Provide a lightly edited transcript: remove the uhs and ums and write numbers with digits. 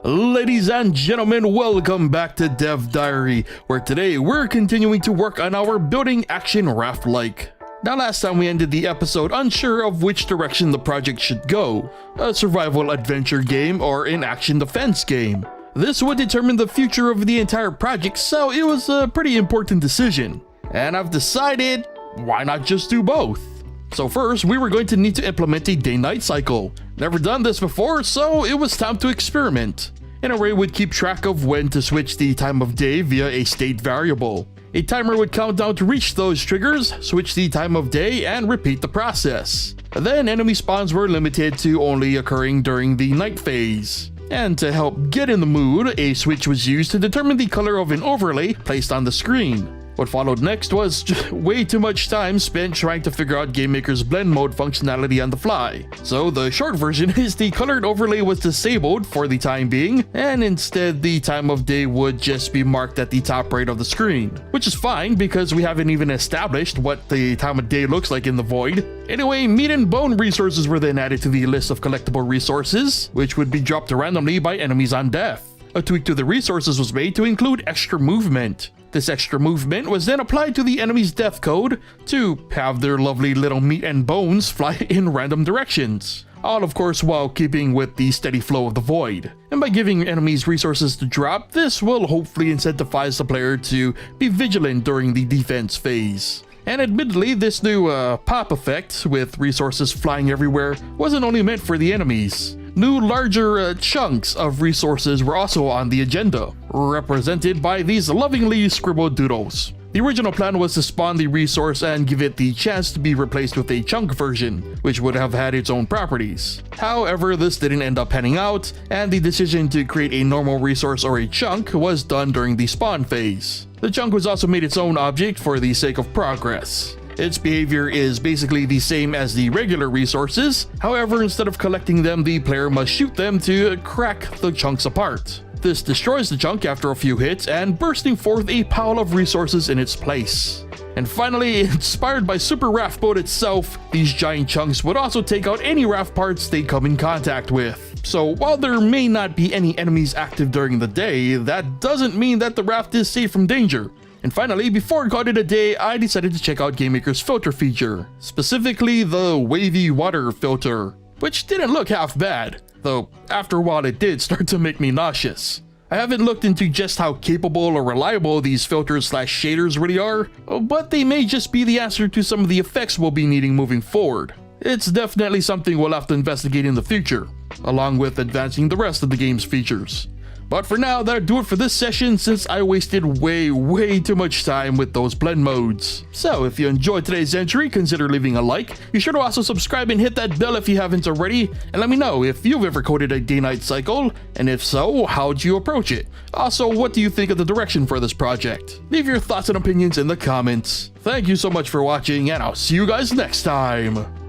Ladies and gentlemen, welcome back to Dev Diary, where today we're continuing to work on our building action raft-like. Now last time we ended the episode unsure of which direction the project should go, a survival adventure game or an action defense game. This would determine the future of the entire project, so it was a pretty important decision. And I've decided, why not just do both? So first, we were going to need to implement a day-night cycle. Never done this before, so it was time to experiment. An array would keep track of when to switch the time of day via a state variable. A timer would count down to reach those triggers, switch the time of day, and repeat the process. Then enemy spawns were limited to only occurring during the night phase. And to help get in the mood, a switch was used to determine the color of an overlay placed on the screen. What followed next was way too much time spent trying to figure out GameMaker's blend mode functionality on the fly. So the short version is the colored overlay was disabled for the time being, and instead the time of day would just be marked at the top right of the screen. Which is fine because we haven't even established what the time of day looks like in the void. Anyway, meat and bone resources were then added to the list of collectible resources, which would be dropped randomly by enemies on death. A tweak to the resources was made to include extra movement. This extra movement was then applied to the enemy's death code to have their lovely little meat and bones fly in random directions. All of course while keeping with the steady flow of the void. And by giving enemies resources to drop, this will hopefully incentivize the player to be vigilant during the defense phase. And admittedly, this new pop effect with resources flying everywhere wasn't only meant for the enemies. New larger chunks of resources were also on the agenda, represented by these lovingly scribbled doodles. The original plan was to spawn the resource and give it the chance to be replaced with a chunk version, which would have had its own properties. However, this didn't end up panning out, and the decision to create a normal resource or a chunk was done during the spawn phase. The chunk was also made its own object for the sake of progress. Its behavior is basically the same as the regular resources, however instead of collecting them, the player must shoot them to crack the chunks apart. This destroys the chunk after a few hits and bursting forth a pile of resources in its place. And finally, inspired by Super Raft Boat itself, these giant chunks would also take out any raft parts they come in contact with. So while there may not be any enemies active during the day, that doesn't mean that the raft is safe from danger. And finally, before I called it a day, I decided to check out GameMaker's filter feature, specifically the wavy water filter, which didn't look half bad, though after a while it did start to make me nauseous. I haven't looked into just how capable or reliable these filters/shaders really are, but they may just be the answer to some of the effects we'll be needing moving forward. It's definitely something we'll have to investigate in the future, along with advancing the rest of the game's features. But for now, that'll do it for this session since I wasted way too much time with those blend modes. So if you enjoyed today's entry, consider leaving a like. Be sure to also subscribe and hit that bell if you haven't already, and let me know if you've ever coded a day-night cycle, and if so, how'd you approach it? Also, what do you think of the direction for this project? Leave your thoughts and opinions in the comments. Thank you so much for watching, and I'll see you guys next time!